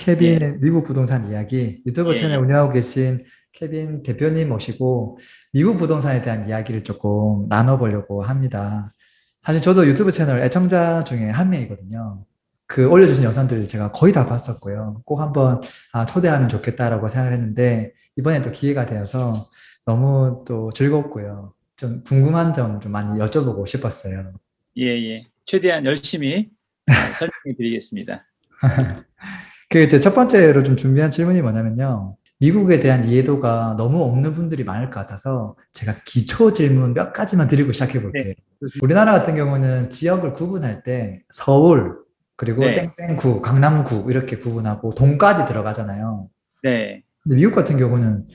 예, 케빈의 미국 부동산 이야기 유튜브 예, 채널 예, 운영하고 계신 케빈 대표님 모시고 미국 부동산에 대한 이야기를 조금 나눠보려고 합니다. 사실 저도 유튜브 채널 애청자 중에 한 명이거든요. 그 올려주신 영상들 제가 거의 다 봤었고요. 꼭 한번 초대하면 좋겠다라고 생각을 했는데 이번에 또 기회가 되어서 너무 또 즐겁고요. 좀 궁금한 점 좀 많이 여쭤보고 싶었어요. 예, 예. 최대한 열심히 설명해 드리겠습니다. 그 이제 첫 번째로 좀 준비한 질문이 뭐냐면요. 미국에 대한 이해도가 너무 없는 분들이 많을 것 같아서 제가 기초 질문 몇 가지만 드리고 시작해 네, 볼게요. 좋습니다. 우리나라 같은 경우는 지역을 구분할 때 서울, 그리고 네, 땡땡구, 강남구 이렇게 구분하고 동까지 들어가잖아요. 네. 근데 미국 같은 경우는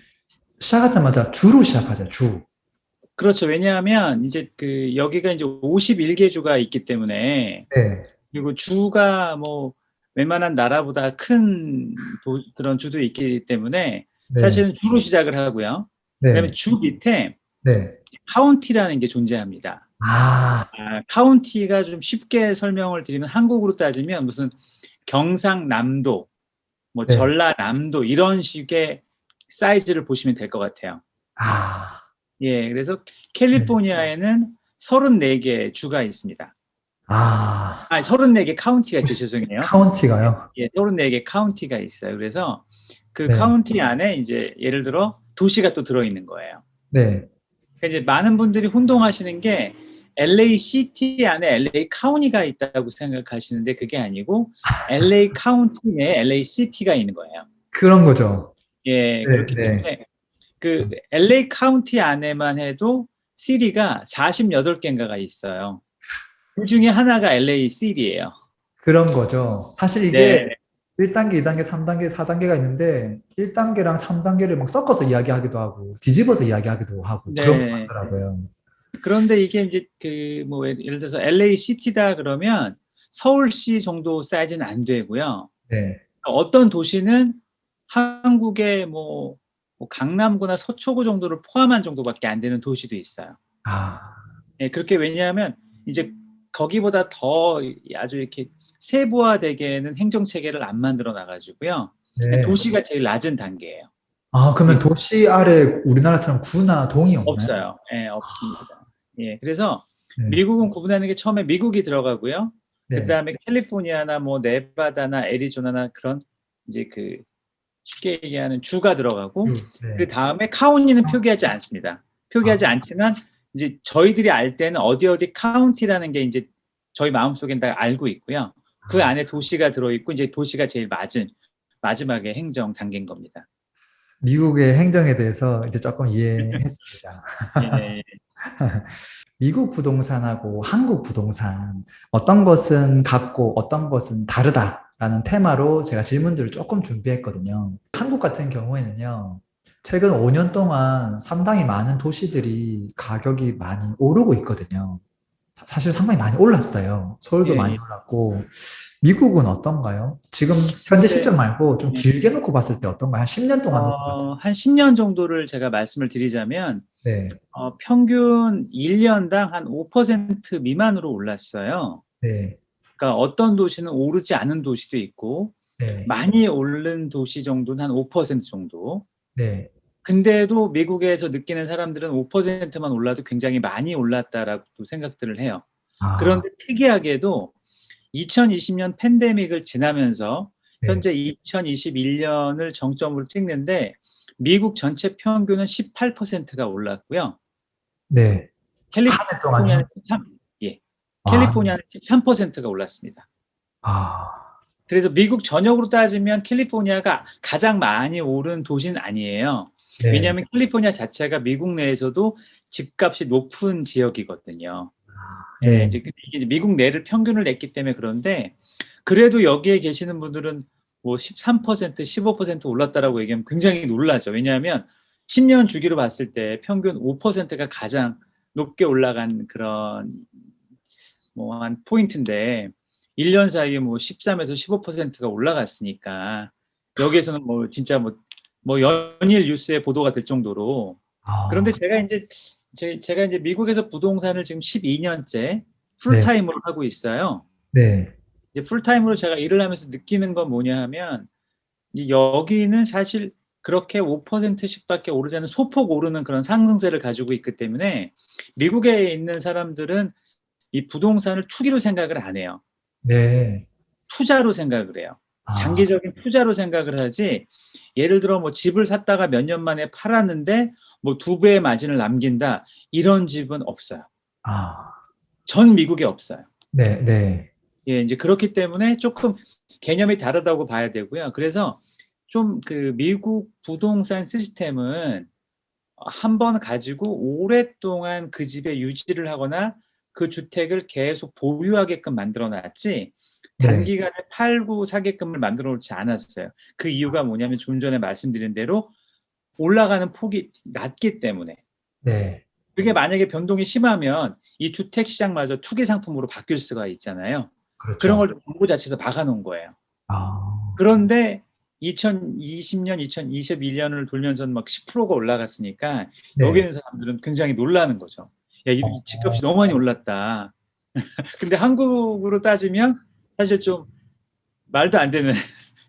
시작하자마자 주로 시작하죠, 주. 그렇죠. 왜냐하면 이제 여기가 이제 51개 주가 있기 때문에 네, 그리고 주가 뭐 웬만한 나라보다 큰 그런 주도 있기 때문에 네, 사실은 주로 시작을 하고요. 그다음에 네, 주 밑에 네. 카운티라는 게 존재합니다. 아, 카운티가 좀 쉽게 설명을 드리면 한국으로 따지면 무슨 경상남도, 뭐 네. 전라남도 이런 식의 사이즈를 보시면 될 것 같아요. 아, 예, 그래서 네. 캘리포니아에는 34개 주가 있습니다. 아, 34개 카운티가 있어요. 죄송해요. 예, 카운티가요? 예, 34개 카운티가 있어요. 그래서 그 네, 카운티 안에 이제 예를 들어 도시가 또 들어있는 거예요. 네. 그러니까 이제 많은 분들이 혼동하시는 게 LA 시티 안에 LA 카운티가 있다고 생각하시는데 그게 아니고 LA 카운티 내에 LA 시티가 있는 거예요. 그런 거죠. 예, 네, 그렇기 네. 때문에 그 LA 카운티 안에만 해도 시리가 48개인가가 있어요. 그 중에 하나가 LA 시리예요. 그런 거죠. 사실 이게 네, 1단계, 2단계, 3단계, 4단계가 있는데 1단계랑 3단계를 막 섞어서 이야기하기도 하고 뒤집어서 이야기하기도 하고 그런 것 네. 같더라고요. 그런데 이게 이제 뭐 예를 들어서 LA 시티다 그러면 서울시 정도 사이즈는 안 되고요. 네. 어떤 도시는 한국의 뭐 강남구나 서초구 정도를 포함한 정도밖에 안 되는 도시도 있어요. 아, 예, 그렇게 왜냐하면 이제 거기보다 더 아주 이렇게 세부화되게는 행정 체계를 안 만들어 놔가지고요. 네. 도시가 제일 낮은 단계예요. 아, 그러면 그 도시 아래 우리나라처럼 구나 동이 없나요? 없어요. 예, 없습니다. 예, 그래서 네. 미국은 구분하는 게 처음에 미국이 들어가고요. 그 네. 다음에 캘리포니아나 뭐 네바다나 애리조나나 그런 이제 쉽게 얘기하는 주가 들어가고 그 네. 다음에 카운티는 표기하지 않습니다. 아, 표기하지 않지만 이제 저희들이 알 때는 어디 어디 카운티라는 게 이제 저희 마음속엔 다 알고 있고요. 그 아. 안에 도시가 들어있고 이제 도시가 제일 마지막에 행정 단계인 겁니다. 미국의 행정에 대해서 이제 조금 이해했습니다. 예, 미국 부동산하고 한국 부동산, 어떤 것은 같고 어떤 것은 다르다라는 테마로 제가 질문들을 조금 준비했거든요. 한국 같은 경우에는요, 최근 5년 동안 상당히 많은 도시들이 가격이 많이 오르고 있거든요. 사실 상당히 많이 올랐어요. 서울도 예, 많이 예. 올랐고, 미국은 어떤가요? 지금 현재 글쎄, 시점 말고 좀 예. 길게 놓고 봤을 때 어떤가요? 한 10년 동안 놓고 봤을 때. 한 10년 정도를 제가 말씀을 드리자면 네, 평균 1년당 한 5% 미만으로 올랐어요. 네, 그러니까 어떤 도시는 오르지 않은 도시도 있고 네, 많이 오른 도시 정도는 한 5% 정도. 네. 근데도 미국에서 느끼는 사람들은 5%만 올라도 굉장히 많이 올랐다라고 생각들을 해요. 아, 그런데 특이하게도 2020년 팬데믹을 지나면서 네, 현재 2021년을 정점으로 찍는데 미국 전체 평균은 18%가 올랐고요. 네. 한 해 캘리포니아는 동안요? 13, 예. 아, 캘리포니아는 13%가 올랐습니다. 아, 그래서 미국 전역으로 따지면 캘리포니아가 가장 많이 오른 도시는 아니에요. 네. 왜냐하면 캘리포니아 자체가 미국 내에서도 집값이 높은 지역이거든요. 예, 네. 이게 이제 미국 내를 평균을 냈기 때문에 그런데 그래도 여기에 계시는 분들은 뭐 13%, 15% 올랐다라고 얘기하면 굉장히 놀라죠. 왜냐하면 10년 주기로 봤을 때 평균 5%가 가장 높게 올라간 그런 뭐 한 포인트인데 1년 사이에 뭐 13에서 15%가 올라갔으니까 여기에서는 뭐 진짜 뭐 연일 뉴스에 보도가 될 정도로 그런데 아, 제가 이제 미국에서 부동산을 지금 12년째 네, 풀타임으로 하고 있어요. 네, 이제 풀타임으로 제가 일을 하면서 느끼는 건 뭐냐 하면 이제 여기는 사실 그렇게 5%씩밖에 오르지 않는 소폭 오르는 그런 상승세를 가지고 있기 때문에 미국에 있는 사람들은 이 부동산을 투기로 생각을 안 해요. 네. 투자로 생각을 해요. 아, 장기적인 투자로 생각을 하지, 예를 들어 뭐 집을 샀다가 몇 년 만에 팔았는데 뭐 2배의 마진을 남긴다, 이런 집은 없어요. 아, 전 미국에 없어요. 네, 네, 예, 이제 그렇기 때문에 조금 개념이 다르다고 봐야 되고요. 그래서 좀 그 미국 부동산 시스템은 한 번 가지고 오랫동안 그 집에 유지를 하거나 그 주택을 계속 보유하게끔 만들어 놨지, 네, 단기간에 팔고 사게끔을 만들어 놓지 않았어요. 그 이유가 뭐냐면 좀 전에 말씀드린 대로 올라가는 폭이 낮기 때문에. 네. 그게 만약에 변동이 심하면 이 주택 시장마저 투기 상품으로 바뀔 수가 있잖아요. 그런 그렇죠. 걸 정부 자체에서 박아 놓은 거예요. 아, 그런데 2020년, 2021년을 돌면서는 막 10%가 올라갔으니까 여기 네. 있는 사람들은 굉장히 놀라는 거죠. 야, 이 집값이 어, 너무 많이 올랐다. 근데 한국으로 따지면 사실 좀 말도 안 되는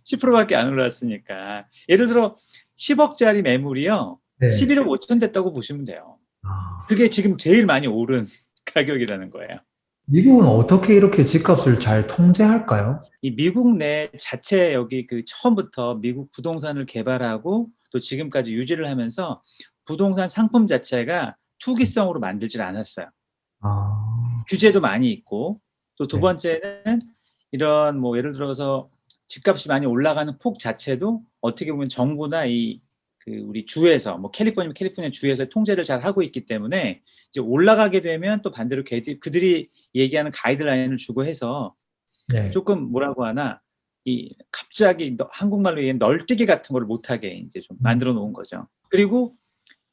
10%밖에 안 올랐으니까. 예를 들어 10억짜리 매물이요, 네. 11억 5천 됐다고 보시면 돼요. 아, 그게 지금 제일 많이 오른 가격이라는 거예요. 미국은 어떻게 이렇게 집값을 잘 통제할까요? 이 미국 내 자체, 여기 그 처음부터 미국 부동산을 개발하고 또 지금까지 유지를 하면서 부동산 상품 자체가 투기성으로 만들질 않았어요. 아, 규제도 많이 있고, 또 두 네, 번째는 이런 뭐 예를 들어서 집값이 많이 올라가는 폭 자체도 어떻게 보면 정부나 이 그 우리 주에서, 뭐 캘리포니아 주에서 통제를 잘 하고 있기 때문에 이제 올라가게 되면 또 반대로 그들이 얘기하는 가이드라인을 주고 해서 네, 조금 뭐라고 하나, 이 갑자기 한국말로 얘기하면 널뛰기 같은 걸 못하게 이제 좀 음, 만들어 놓은 거죠. 그리고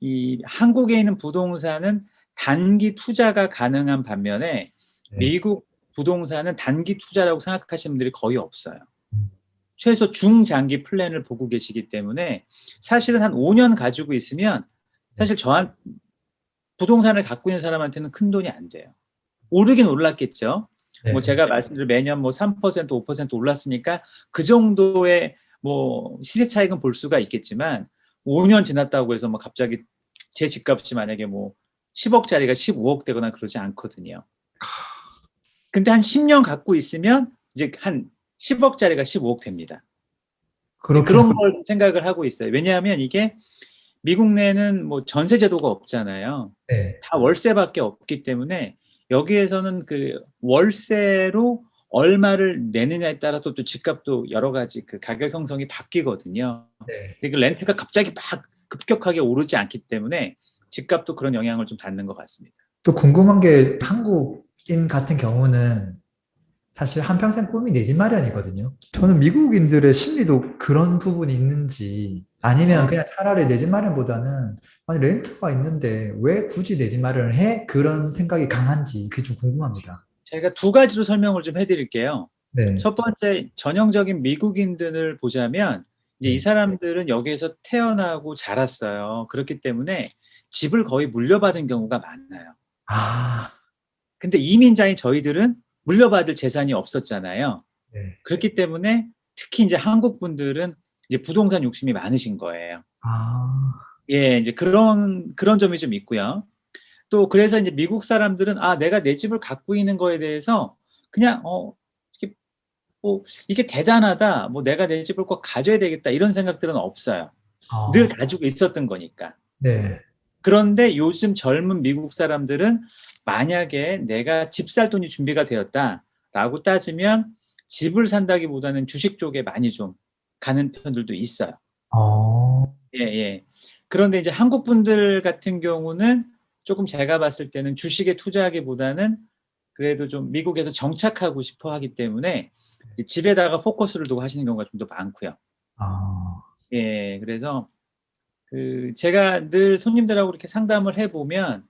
이 한국에 있는 부동산은 단기 투자가 가능한 반면에 네, 미국 부동산은 단기 투자라고 생각하시는 분들이 거의 없어요. 음, 최소 중장기 플랜을 보고 계시기 때문에 사실은 한 5년 가지고 있으면 네, 사실 부동산을 갖고 있는 사람한테는 큰 돈이 안 돼요. 오르긴 올랐겠죠. 뭐 네, 네. 제가 말씀드린 매년 뭐 3%, 5% 올랐으니까 그 정도의 뭐 시세 차익은 볼 수가 있겠지만 5년 지났다고 해서 뭐 갑자기 제 집값이 만약에 뭐 10억짜리가 15억 되거나 그러지 않거든요. 근데 한 10년 갖고 있으면 이제 한 10억짜리가 15억 됩니다. 이제 그렇긴, 그런 걸 생각을 하고 있어요. 왜냐하면 이게 미국 내는 뭐 전세 제도가 없잖아요. 네. 다 월세밖에 없기 때문에 여기에서는 그 월세로 얼마를 내느냐에 따라서 또 집값도 여러 가지 그 가격 형성이 바뀌거든요. 네. 그 렌트가 갑자기 막 급격하게 오르지 않기 때문에 집값도 그런 영향을 좀 받는 것 같습니다. 또 궁금한 게 한국인 같은 경우는 사실 한평생 꿈이 내 집 마련이거든요. 저는 미국인들의 심리도 그런 부분이 있는지 아니면 어, 그냥 차라리 내 집 마련보다는 아니 렌트가 있는데 왜 굳이 내 집 마련을 해? 그런 생각이 강한지 그게 좀 궁금합니다. 제가 두 가지로 설명을 좀 해드릴게요. 네, 첫 번째, 전형적인 미국인들을 보자면 이제 이 네. 사람들은 여기에서 태어나고 자랐어요. 그렇기 때문에 집을 거의 물려받은 경우가 많아요. 아, 근데 이민자인 저희들은 물려받을 재산이 없었잖아요. 네. 그렇기 때문에 특히 이제 한국 분들은 이제 부동산 욕심이 많으신 거예요. 아, 예, 이제 그런 점이 좀 있고요. 또 그래서 이제 미국 사람들은 아, 내가 내 집을 갖고 있는 거에 대해서 그냥 이게 뭐 이게 대단하다, 뭐 내가 내 집을 꼭 가져야 되겠다, 이런 생각들은 없어요. 늘 아, 가지고 있었던 거니까. 네. 그런데 요즘 젊은 미국 사람들은 만약에 내가 집 살 돈이 준비가 되었다라고 따지면 집을 산다기보다는 주식 쪽에 많이 좀 가는 편들도 있어요. 어, 예, 예. 그런데 이제 한국 분들 같은 경우는 조금 제가 봤을 때는 주식에 투자하기보다는 그래도 좀 미국에서 정착하고 싶어 하기 때문에 집에다가 포커스를 두고 하시는 경우가 좀 더 많고요. 아, 예, 그래서 그 제가 늘 손님들하고 이렇게 상담을 해보면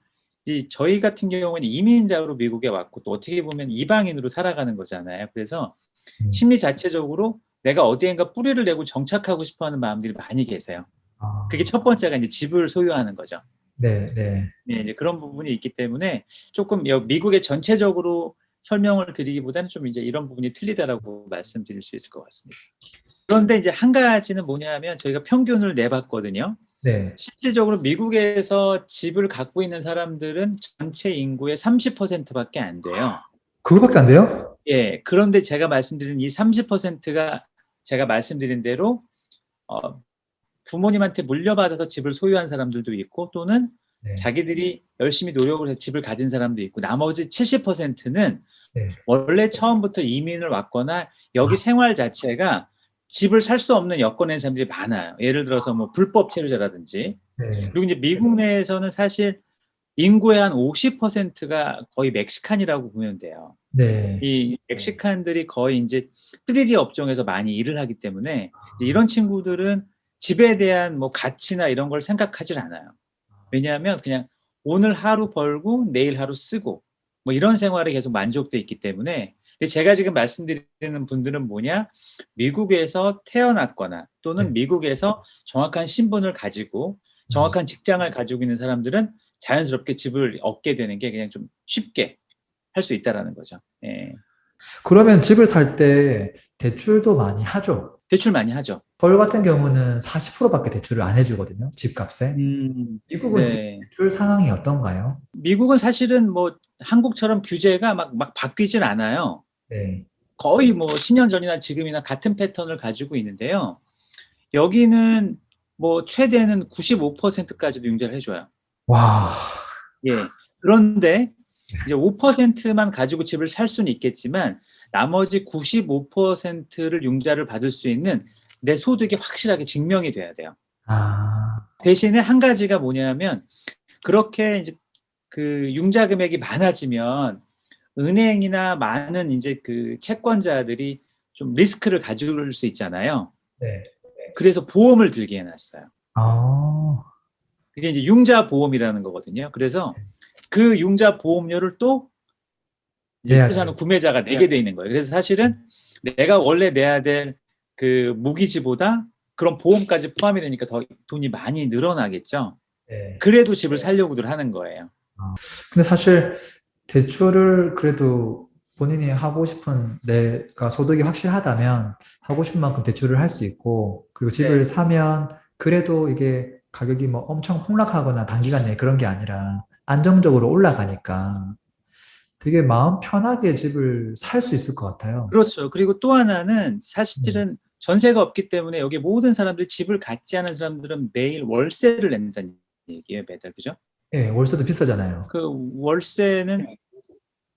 저희 같은 경우는 이민자로 미국에 왔고 또 어떻게 보면 이방인으로 살아가는 거잖아요. 그래서 음, 심리 자체적으로 내가 어디엔가 뿌리를 내고 정착하고 싶어하는 마음들이 많이 계세요. 그게 아, 첫 번째가 이제 집을 소유하는 거죠. 네, 네. 네, 이제 그런 부분이 있기 때문에 조금 미국의 전체적으로 설명을 드리기보다는 좀 이제 이런 부분이 틀리다라고 말씀드릴 수 있을 것 같습니다. 그런데 이제 한 가지는 뭐냐면 저희가 평균을 내봤거든요. 네. 실질적으로 미국에서 집을 갖고 있는 사람들은 전체 인구의 30%밖에 안 돼요. 그거밖에 안 돼요? 예. 그런데 제가 말씀드린 이 30%가 제가 말씀드린 대로 부모님한테 물려받아서 집을 소유한 사람들도 있고 또는 네. 자기들이 열심히 노력을 해서 집을 가진 사람도 있고 나머지 70%는 네. 원래 처음부터 이민을 왔거나 여기 생활 자체가 집을 살 수 없는 여건에 있는 사람들이 많아요. 예를 들어서 뭐 불법 체류자라든지. 네. 그리고 이제 미국 내에서는 사실 인구의 한 50%가 거의 멕시칸이라고 보면 돼요. 네. 이 멕시칸들이 거의 인제 3D 업종에서 많이 일을 하기 때문에 이제 이런 친구들은 집에 대한 뭐 가치나 이런 걸 생각하질 않아요. 왜냐하면 그냥 오늘 하루 벌고 내일 하루 쓰고 뭐 이런 생활에 계속 만족돼 있기 때문에. 근데 제가 지금 말씀드리는 분들은 뭐냐? 미국에서 태어났거나 또는 네. 미국에서 정확한 신분을 가지고 정확한 직장을 가지고 있는 사람들은 자연스럽게 집을 얻게 되는 게 그냥 좀 쉽게 할 수 있다라는 거죠. 예. 그러면 집을 살 때 대출도 많이 하죠? 대출 많이 하죠. 서울 같은 경우는 40%밖에 대출을 안 해주거든요. 집값에. 미국은 집 네. 대출 상황이 어떤가요? 미국은 사실은 뭐 한국처럼 규제가 막 바뀌진 않아요. 네. 거의 뭐 10년 전이나 지금이나 같은 패턴을 가지고 있는데요. 여기는 뭐 최대는 95%까지도 융자를 해 줘요. 와. 예. 그런데 이제 5%만 가지고 집을 살 수는 있겠지만 나머지 95%를 융자를 받을 수 있는 내 소득이 확실하게 증명이 돼야 돼요. 아. 대신에 한 가지가 뭐냐면 그렇게 이제 그 융자 금액이 많아지면 은행이나 많은 인제 그 채권자들이 좀 리스크를 가질 수 있잖아요. 네. 그래서 보험을 들게 해 놨어요. 아. 그게 이제 융자 보험이라는 거거든요. 그래서 그 융자 보험료를 또 이제 내야 집을 사는 돼요. 구매자가 내게 돼 있는 거예요. 그래서 사실은 내가 원래 내야 될 그 모기지보다 그런 보험까지 포함이 되니까 더 돈이 많이 늘어나겠죠. 네. 그래도 집을 사려고들 하는 거예요. 근데 사실 대출을 그래도 본인이 하고 싶은 내가 소득이 확실하다면 하고 싶은 만큼 대출을 할 수 있고, 그리고 집을 네. 사면 그래도 이게 가격이 뭐 엄청 폭락하거나 단기간 내에 그런 게 아니라 안정적으로 올라가니까 되게 마음 편하게 집을 살 수 있을 것 같아요. 그렇죠. 그리고 또 하나는 네. 사실은 전세가 없기 때문에 여기 모든 사람들이 집을 갖지 않은 사람들은 매일 월세를 낸다는 얘기예요, 매달. 그죠? 예, 월세도 비싸잖아요. 그 월세는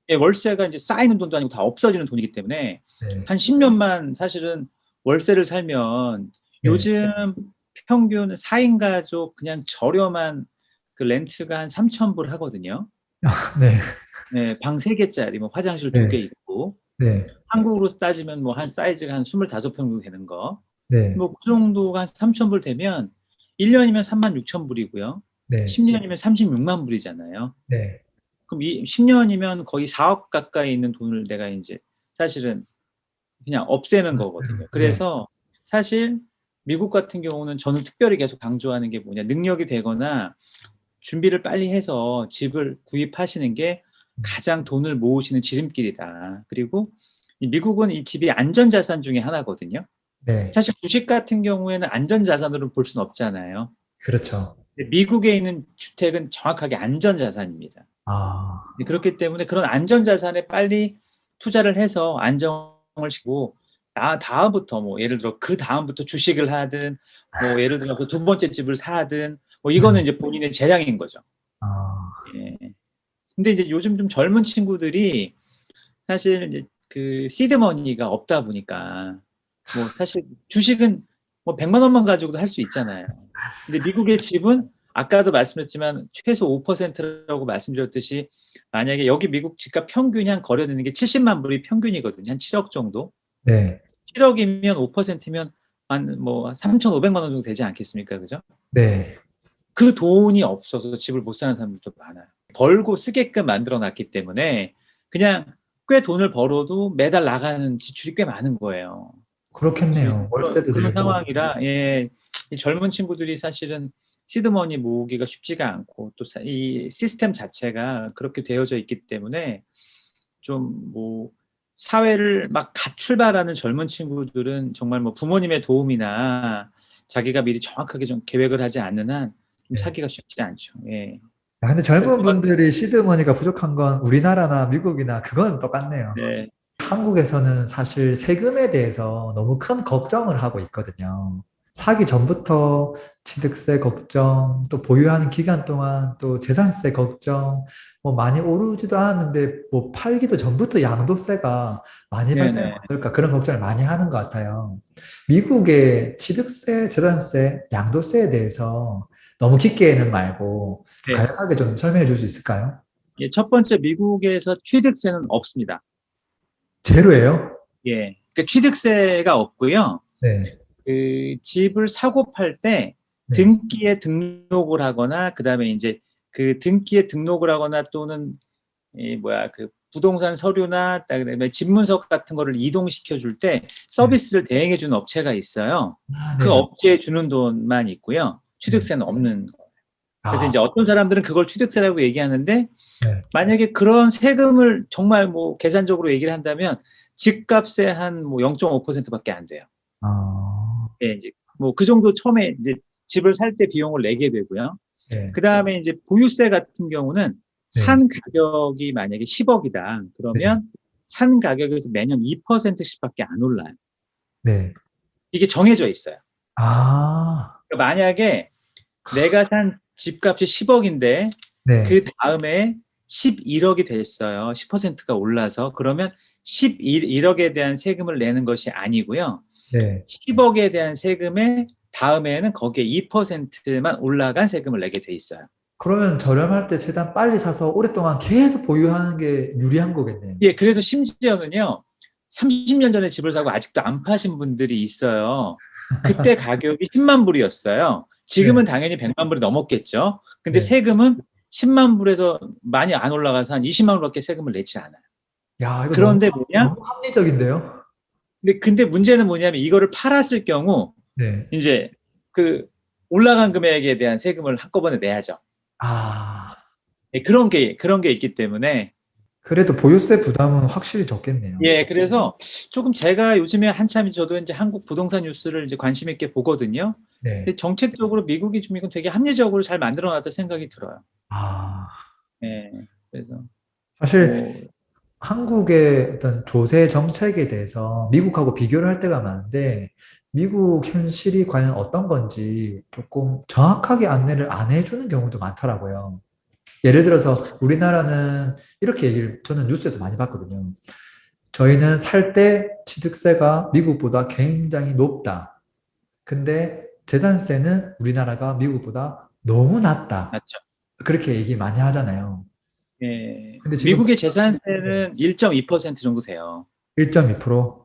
예, 월세가 인제 쌓이는 돈도 아니고 다 없어지는 돈이기 때문에 네. 한 10 년만 사실은 월세를 살면 네. 요즘 평균 4인 가족 그냥 저렴한 그 렌트가 한 3,000불 하거든요. 네. 네. 방 3 개짜리 뭐 화장실 2개 네. 있고 네. 한국으로 따지면 뭐 한 사이즈가 한 25평 정도 되는 거. 네. 뭐 그 정도가 한 3,000불 되면 1 년이면 36,000 불이고요. 네. 10 년이면 360,000 불이잖아요. 네. 그럼 이 10 년이면 거의 4억 가까이 있는 돈을 내가 인제 사실은 그냥 없애는 월세를. 거거든요. 네. 그래서 사실 미국 같은 경우는 저는 특별히 계속 강조하는 게 뭐냐, 능력이 되거나 준비를 빨리 해서 집을 구입하시는 게 가장 돈을 모으시는 지름길이다. 그리고 이 미국은 이 집이 안전자산 중에 하나거든요. 네. 사실 주식 같은 경우에는 안전자산으로 볼 수는 없잖아요. 그렇죠. 근데 미국에 있는 주택은 정확하게 안전자산입니다. 아. 네, 그렇기 때문에 그런 안전자산에 빨리 투자를 해서 안정을 시고 다음부터 뭐 예를 들어 그다음부터 주식을 하든 뭐 예를 들어 그 두 번째 집을 사든 뭐 네. 이거는 이제 본인의 재량인 거죠. 아. 예. 근데 이제 요즘 좀 젊은 친구들이 사실 이제 그 시드 머니가 없다 보니까 뭐 사실 주식은 뭐 1 0 0 원만 가지고도 할 수 있잖아요. 근데 미국의 집은 아까도 말씀드렸지만 최소 5%라고 말씀드렸듯이 만약에 여기 미국 집값 평균이 한 거래되는 게 70만 불이 평균이거든요. 한 7억 정도. 네. 7억 이면 5%면 한 뭐 3,500만 원 정도 되지 않겠습니까? 그죠? 네. 그 돈이 없어서 집을 못 사는 사람들도 많아요. 벌고 쓰게끔 만들어 놨기 때문에 그냥 꽤 돈을 벌어도 매달 나가는 지출이 꽤 많은 거예요. 그래서 그렇겠네요. 월세도 그런 내고. 상황이라 예, 이 젊은 친구들이 사실은 시드머니 모으기가 쉽지가 않고 또 이 시스템 자체가 그렇게 되어져 있기 때문에 좀 뭐 사회를 막 갓 출발하는 젊은 친구들은 정말 뭐 부모님의 도움이나 자기가 미리 정확하게 좀 계획을 하지 않는 한 좀 네. 사기가 쉽지 않죠. 예. 아, 근데 그래서 젊은 분들이 시드머니가 부족한 건 우리나라나 미국이나 그건 똑같네요. 네, 한국에서는 사실 세금에 대해서 너무 큰 걱정을 하고 있거든요. 사기 전부터 취득세 걱정, 또 보유하는 기간 동안 또 재산세 걱정, 뭐 많이 오르지도 않았는데 뭐 팔기도 전부터 양도세가 많이 발생하면 네네. 어떨까 그런 걱정을 많이 하는 것 같아요. 미국의 취득세, 재산세, 양도세에 대해서 너무 깊게는 말고 좀 네. 간략하게 좀 설명해 줄 수 있을까요? 예, 첫 번째 미국에서 취득세는 없습니다. 제로예요? 예. 그 취득세가 없고요. 네, 그 집을 사고 팔 때 네, 등기에 등록을 하거나 그다음에 이제 그 등기에 등록을 하거나 또는 이 뭐야 그 부동산 서류나 그다음에 집문서 같은 거를 이동시켜 줄 때 네. 서비스를 대행해 주는 업체가 있어요. 아, 그 네네. 업체에 주는 돈만 있고요. 네. 취득세는 없는 거. 그래서 아, 이제 어떤 사람들은 그걸 취득세라고 얘기하는데 네. 만약에 그런 세금을 정말 뭐 계산적으로 얘기를 한다면 집값의 한 뭐 0.5%밖에 안 돼요. 아, 예, 이제 뭐 그 정도 처음에 이제 집을 살 때 비용을 내게 되고요. 네, 그다음에 이제 보유세 같은 경우는 네, 산 가격이 만약에 10억이다. 네, 그러면 산 가격에서 매년 2%씩밖에 안 올라요. 네. 이게 정해져 있어요. 아, 그러니까 만약에 내가 산 집값이 10억인데 네, 그 다음에 11억이 됐어요. 10%가 올라서 그러면 11억에 대한 세금을 내는 것이 아니고요. 네. 10억에 대한 세금에 다음에는 거기에 2%만 올라간 세금을 내게 돼 있어요. 그러면 저렴할 때 최대한 빨리 사서 오랫동안 계속 보유하는 게 유리한 거겠네요. 예, 그래서 심지어는요, 30년 전에 집을 사고 아직도 안 파신 분들이 있어요. 그때 가격이 10만 불이었어요. 네, 지금은 당연히 100만 불이 넘었겠죠. 근데 네. 세금은 10만 불에서 많이 안 올라가서 한 20만 불밖에 세금을 내지 않아요. 야, 이거 너무, 그런데 뭐냐? 너무 합리적인데요? 근데 문제는 뭐냐면 이거를 팔았을 경우 네. 이제 그 올라간 금액에 대한 세금을 한꺼번에 내야죠. 아, 예, 그런 게 있기 때문에 그래도 보유세 부담은 확실히 적겠네요. 예, 그래서 조금 제가 요즘에 한참 저도 이제 한국 부동산 뉴스를 이제 관심 있게 보거든요. 네. 근데 정책적으로 미국이 좀 이건 되게 합리적으로 잘 만들어 놨다 생각이 들어요. 아, 예. 그래서 사실 뭐 한국의 어떤 조세 정책에 대해서 미국하고 비교를 할 때가 많은데, 미국 현실이 과연 어떤 건지 조금 정확하게 안내를 안 해주는 경우도 많더라고요. 예를 들어서 우리나라는 이렇게 얘기를 저는 뉴스에서 많이 봤거든요. 저희는 살 때 취득세가 미국보다 굉장히 높다. 근데 재산세는 우리나라가 미국보다 너무 낮다. 맞죠. 그렇게 얘기 많이 하잖아요. 예. 근데 지금 미국의 재산세는 1.2% 정도 돼요. 1.2%?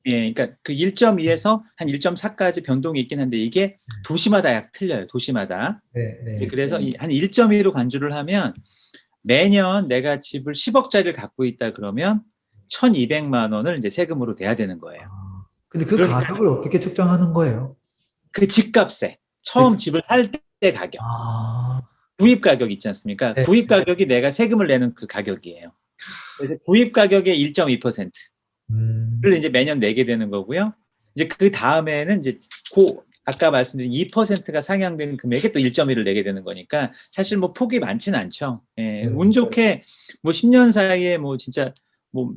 예. 그러니까 그 1.2에서 한 1.4까지 변동이 있긴 한데 이게 도시마다 약 틀려요, 도시마다. 네, 예, 네. 그래서 한 1.2로 간주를 하면 매년 내가 집을 10억짜리를 갖고 있다 그러면 1,200만 원을 이제 세금으로 내야 되는 거예요. 아, 근데 그 그러니까 가격을 어떻게 측정하는 거예요? 그 집값에 즉, 처음 집을 살 때 가격, 아, 구입 가격 있지 않습니까? 네. 구입 가격이 내가 세금을 내는 그 가격이에요. 그래서 구입 가격의 1.2%를 음, 이제 매년 내게 되는 거고요. 이제 그 다음에는 이제 고 아까 말씀드린 2%가 상향된 금액에 또 1.1을 내게 되는 거니까 사실 뭐 폭이 많지는 않죠. 예, 네. 운 좋게 뭐 10년 사이에 뭐 진짜 뭐,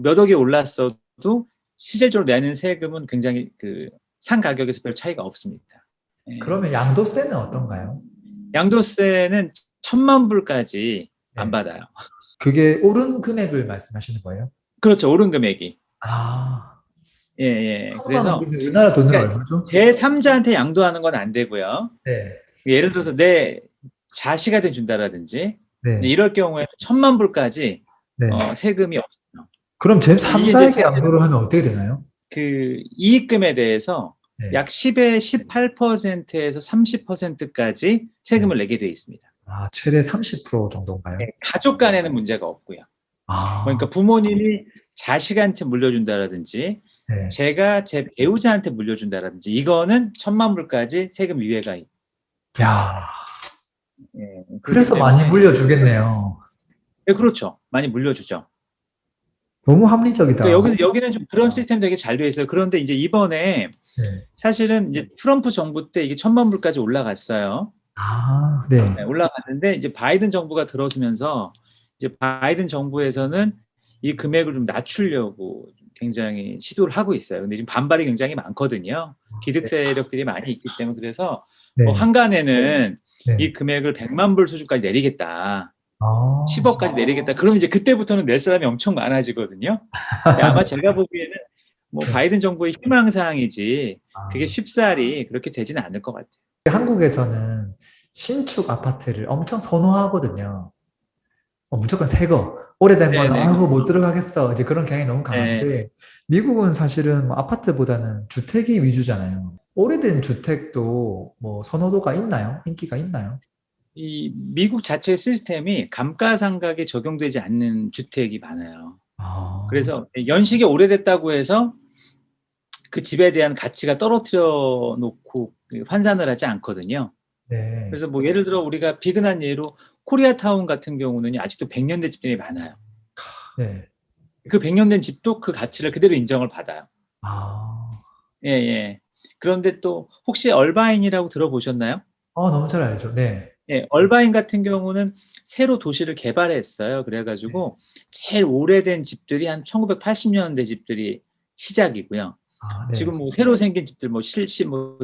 몇 억이 올랐어도 실질적으로 내는 세금은 굉장히 그 산 가격에서 별 차이가 없습니다. 예. 그러면 양도세는 어떤가요? 양도세는 1,000만 불까지 안 네. 받아요. 그게 오른 금액을 말씀하시는 거예요? 그렇죠. 오른 금액이. 아, 예, 예. 3만 원, 그래서 그러면 우리나라 돈으로 그러니까 얼마죠? 제3자한테 양도하는 건 안 되고요. 네, 예를 들어서 내 자식한테 준다라든지 이제 네, 이럴 경우에 1,000만 불까지 네. 세금이 없어요. 그럼 이게 이제 제3자에게 사실은 양도를 하면 어떻게 되나요? 그 이익금에 대해서 네, 약 10의 18%에서 30%까지 네. 세금을 내게 돼 있습니다. 아, 최대 30% 정도인가요? 예, 가족 간에는 문제가 없고요. 아, 그러니까 부모님이 자식한테 물려준다라든지 네. 제가 제 배우자한테 물려준다라든지 이거는 1,000만 불까지 세금 유예가 야, 예, 그렇기 그래서 많이 때문에 물려주겠네요. 예, 그렇죠. 많이 물려주죠. 너무 합리적이다. 그러니까 여기는 좀 그런 시스템이 되게 잘 돼 있어요. 그런데 이제 이번에 네. 사실은 이제 트럼프 정부 때 이게 1,000만 불까지 올라갔어요. 아, 네. 네, 올라갔는데 이제 바이든 정부가 들어서면서 이제 바이든 정부에서는 이 금액을 좀 낮추려고 좀 굉장히 시도를 하고 있어요. 근데 지금 반발이 굉장히 많거든요. 기득 네. 세력들이 많이 있기 때문에 그래서 뭐 네. 한간에는 이 네. 금액을 100만 불 수준까지 내리겠다. 아, 10억까지 내리겠다. 그러면 이제 그때부터는 낼 사람이 엄청 많아지거든요. 근데 아마 제가 보기에는 뭐 네. 바이든 정부의 희망사항이지 그게 아. 쉽사리 그렇게 되지는 않을 것 같아요. 한국에서는 신축 아파트를 엄청 선호하거든요. 무조건 새 거. 오래된 거는 네네. 아이고 못 들어가겠어. 이제 그런 경향이 너무 네. 강한데 미국은 사실은 뭐 아파트보다는 주택이 위주잖아요. 오래된 주택도 뭐 선호도가 있나요? 인기가 있나요? 이 미국 자체 시스템이 감가상각에 적용되지 않는 주택이 많아요. 아, 그래서 연식이 오래됐다고 해서 그 집에 대한 가치가 떨어뜨려 놓고 그 환산을 하지 않거든요. 네. 그래서 뭐 예를 들어 우리가 비근한 예로 코리아타운 같은 경우는 아직도 100년 된 집들이 많아요. 네. 그 100년 된 집도 그 가치를 그대로 인정을 받아요. 아, 예예. 그런데 또 혹시 얼바인이라고 들어보셨나요? 너무 잘 알죠. 네. 예. 얼바인 같은 경우는 새로 도시를 개발했어요. 그래 네. 가지고 제일 오래된 집들이 한 1980년대 집들이 시작이고요. 아, 네. 지금 뭐 새로 생긴 집들 뭐 실시 뭐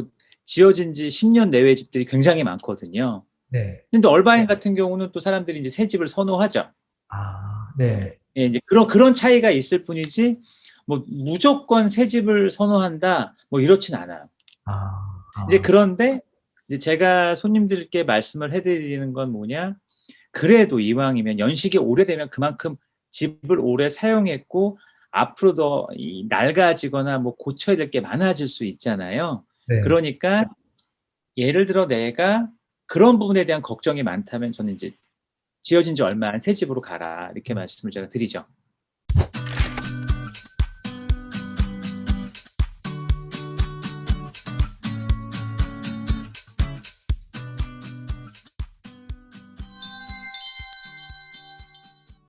지어진 지 10년 내외의 집들이 굉장히 많거든요. 네. 근데 얼바인 같은 경우는 또 사람들이 인제 새 집을 선호하죠. 아, 네. 예 인제 그런 차이가 있을 뿐이지 뭐 '무조건 새 집을 선호한다.' 뭐 이렇진 않아요. 아, 이제 아, 그런데 이제 제가 손님들께 말씀을 해 드리는 건 뭐냐, 그래도 이왕이면 연식이 오래되면 그만큼 집을 오래 사용했고 앞으로 더 이 낡아지거나 뭐 고쳐야 될 게 많아질 수 있잖아요. 네. 그러니까 예를 들어 내가 그런 부분에 대한 걱정이 많다면 저는 이제 "지어진 지 얼마 안 새 집으로 가라." 이렇게 말씀을 제가 드리죠.